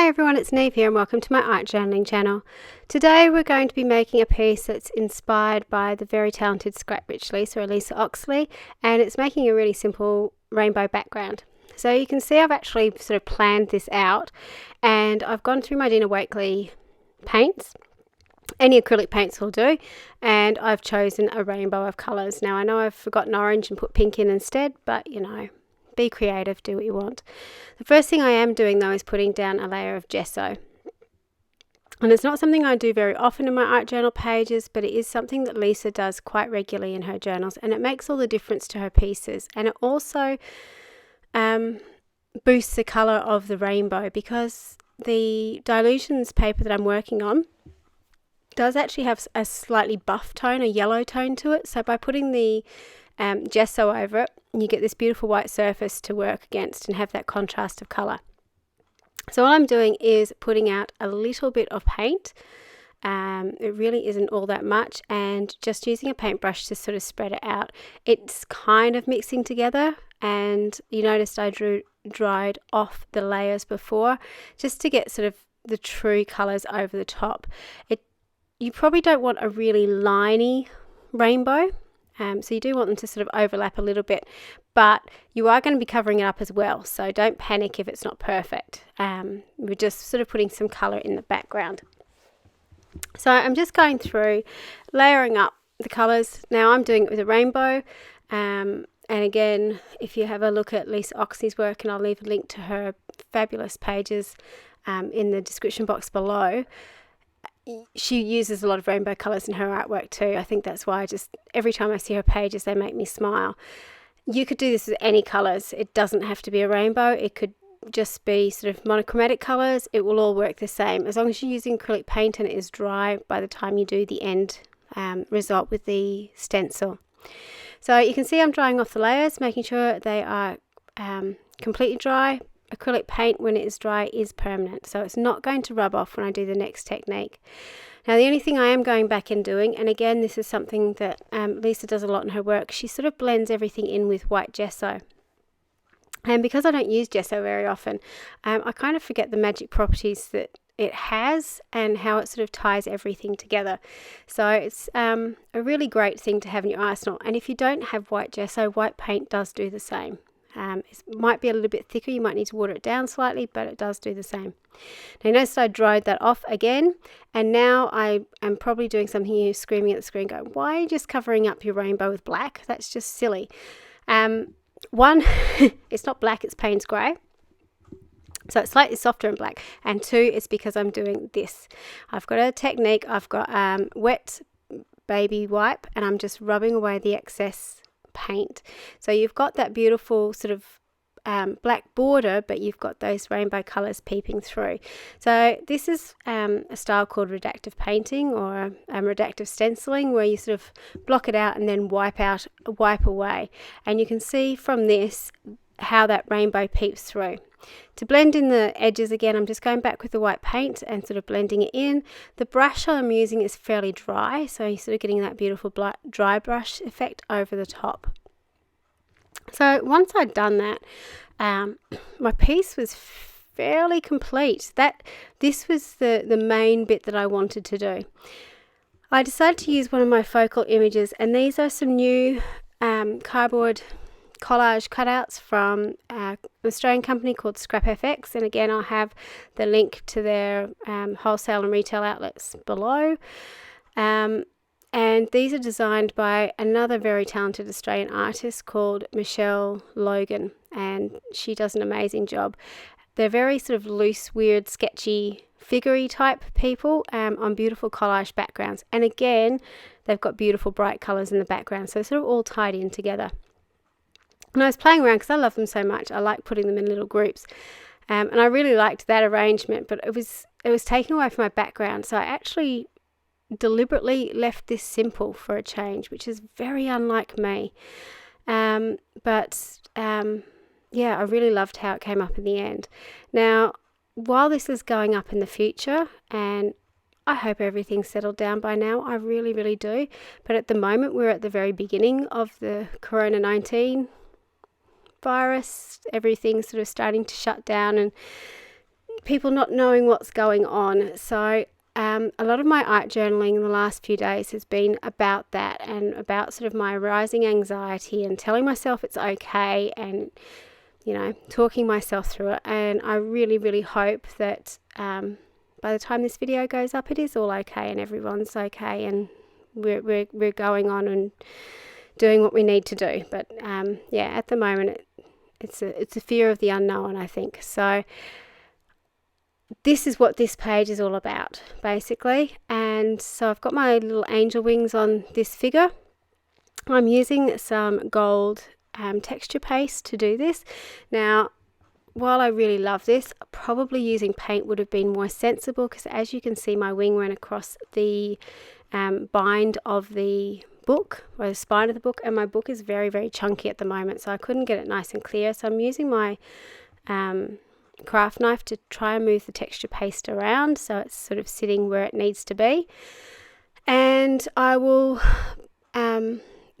Hi everyone, it's Neve here and welcome to my art journaling channel. Today we're going to be making a piece that's inspired by the very talented Scrap Rich Lisa, or Lisa Oxley, and it's making a really simple rainbow background. So you can see I've actually sort of planned this out, and I've gone through my Dina Wakley paints. Any acrylic paints will do, and I've chosen a rainbow of colours. Now I know I've forgotten orange and put pink in instead, but you know, be creative, do what you want. The first thing I am doing though is putting down a layer of gesso. And it's not something I do very often in my art journal pages, but it is something that Lisa does quite regularly in her journals, and it makes all the difference to her pieces. And it also boosts the colour of the rainbow, because the Dylusions paper that I'm working on does actually have a slightly buff tone, a yellow tone to it. So by putting the gesso over it, you get this beautiful white surface to work against and have that contrast of colour. So all I'm doing is putting out a little bit of paint. It really isn't all that much, and just using a paintbrush to sort of spread it out. It's kind of mixing together, and you noticed I dried off the layers before just to get sort of the true colours over the top. You probably don't want a really liney rainbow. So you do want them to sort of overlap a little bit, but you are going to be covering it up as well, so don't panic if it's not perfect. We're just sort of putting some colour in the background. So I'm just going through layering up the colours. Now I'm doing it with a rainbow, and again, if you have a look at Lisa Oxley's work, and I'll leave a link to her fabulous pages in the description box below, she uses a lot of rainbow colours in her artwork too. I think that's why every time I see her pages, they make me smile. You could do this with any colours. It doesn't have to be a rainbow. It could just be sort of monochromatic colours. It will all work the same as long as you're using acrylic paint and it is dry by the time you do the end result with the stencil. So you can see I'm drying off the layers, making sure they are completely dry. Acrylic paint, when it is dry, is permanent, so it's not going to rub off when I do the next technique. Now the only thing I am going back and doing, and again this is something that Lisa does a lot in her work, she sort of blends everything in with white gesso. And because I don't use gesso very often, I kind of forget the magic properties that it has and how it sort of ties everything together. So it's a really great thing to have in your arsenal. And if you don't have white gesso, white paint does do the same. It might be a little bit thicker, you might need to water it down slightly, but it does do the same. Now you notice I dried that off again, and now I am probably doing something, you're screaming at the screen going, why are you just covering up your rainbow with black? That's just silly. One, it's not black, it's Payne's grey, so it's slightly softer in black, and two, it's because I'm doing this. I've got a technique, I've got wet baby wipe, and I'm just rubbing away the excess paint. So you've got that beautiful sort of black border, but you've got those rainbow colours peeping through. So this is a style called redactive painting, or redactive stenciling, where you sort of block it out and then wipe away. And you can see from this how that rainbow peeps through. To blend in the edges again, I'm just going back with the white paint and sort of blending it in. The brush I'm using is fairly dry, so you're sort of getting that beautiful dry brush effect over the top. So once I'd done that, my piece was fairly complete. This was the main bit that I wanted to do. I decided to use one of my focal images, and these are some new cardboard collage cutouts from an Australian company called Scrap FX, and again I'll have the link to their wholesale and retail outlets below. And these are designed by another very talented Australian artist called Michelle Logan, and she does an amazing job. They're very sort of loose, weird, sketchy, figurey type people on beautiful collage backgrounds, and again they've got beautiful bright colours in the background, so sort of all tied in together. And I was playing around because I love them so much. I like putting them in little groups, and I really liked that arrangement, but it was taken away from my background, so I actually deliberately left this simple for a change, which is very unlike me. Yeah, I really loved how it came up in the end. Now, while this is going up in the future, and I hope everything's settled down by now, I really, really do, but at the moment we're at the very beginning of the Corona-19 virus, everything's sort of starting to shut down and people not knowing what's going on. So a lot of my art journaling in the last few days has been about that, and about sort of my rising anxiety and telling myself it's okay, and talking myself through it. And I really, really hope that by the time this video goes up, it is all okay and everyone's okay, and we're going on and doing what we need to do. But at the moment it's a fear of the unknown, I think. So this is what this page is all about, basically. And so I've got my little angel wings on this figure. I'm using some gold texture paste to do this. Now, while I really love this, probably using paint would have been more sensible, because as you can see, my wing went across the bind of the book, or the spine of the book, and my book is very, very chunky at the moment, so I couldn't get it nice and clear. So I'm using my craft knife to try and move the texture paste around so it's sort of sitting where it needs to be, and I will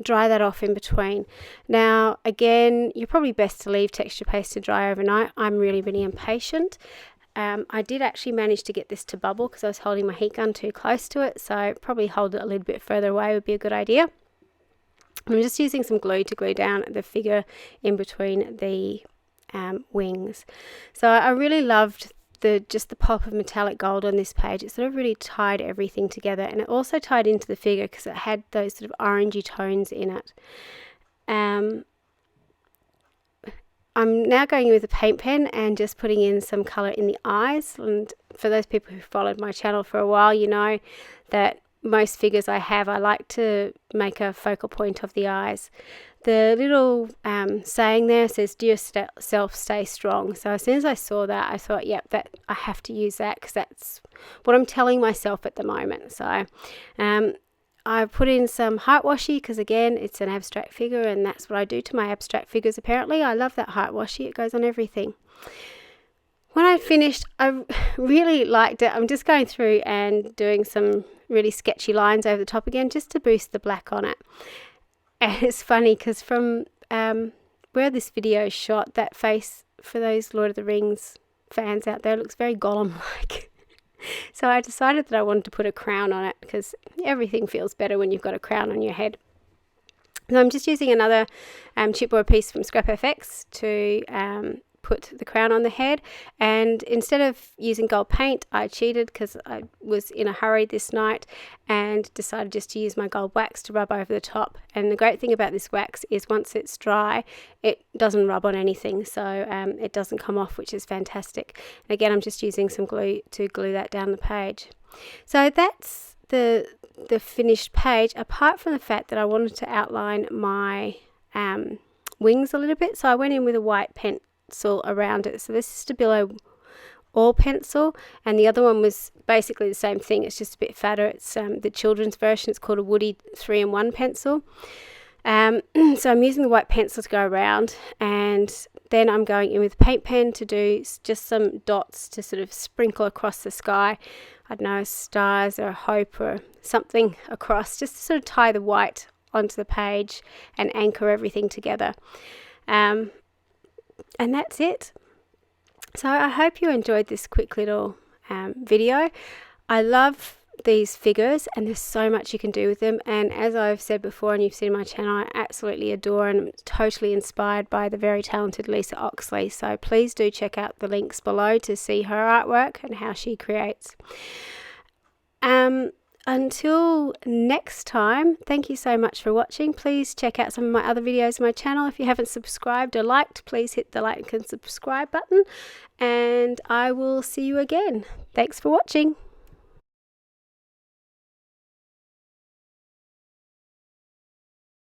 dry that off in between. Now again, you're probably best to leave texture paste to dry overnight. I'm really, really impatient. I did actually manage to get this to bubble because I was holding my heat gun too close to it, so probably hold it a little bit further away would be a good idea. I'm just using some glue to glue down the figure in between the wings. So I really loved just the pop of metallic gold on this page. It sort of really tied everything together, and it also tied into the figure because it had those sort of orangey tones in it. I'm now going in with a paint pen and just putting in some colour in the eyes. And for those people who followed my channel for a while, you know that most figures I have, I like to make a focal point of the eyes. The little saying there says, "Do yourself, stay strong." So as soon as I saw that, I thought, yep, that I have to use that because that's what I'm telling myself at the moment. So I put in some heart washi because, again, it's an abstract figure, and that's what I do to my abstract figures apparently. I love that heart washi. It goes on everything. When I finished, I really liked it. I'm just going through and doing some really sketchy lines over the top again just to boost the black on it. And it's funny because from where this video is shot, that face, for those Lord of the Rings fans out there, looks very Gollum-like. So I decided that I wanted to put a crown on it because everything feels better when you've got a crown on your head. So I'm just using another chipboard piece from Scrap FX to put the crown on the head, and instead of using gold paint, I cheated because I was in a hurry this night and decided just to use my gold wax to rub over the top. And the great thing about this wax is once it's dry, it doesn't rub on anything, so it doesn't come off, which is fantastic. And again, I'm just using some glue to glue that down the page. So that's the finished page, apart from the fact that I wanted to outline my wings a little bit, so I went in with a white pencil around it. So this is Stabilo All Pencil, and the other one was basically the same thing, it's just a bit fatter. It's the children's version. It's called a Woody 3-in-1 pencil. So I'm using the white pencil to go around, and then I'm going in with a paint pen to do just some dots to sort of sprinkle across the sky. I don't know, stars or hope or something across, just to sort of tie the white onto the page and anchor everything together. And that's it. So I hope you enjoyed this quick little video. I love these figures, and there's so much you can do with them. And as I've said before, and you've seen my channel, I absolutely adore and I'm totally inspired by the very talented Lisa Oxley. So please do check out the links below to see her artwork and how she creates. Until next time, thank you so much for watching. Please check out some of my other videos on my channel. If you haven't subscribed or liked, please hit the like and subscribe button, and I will see you again. Thanks for watching.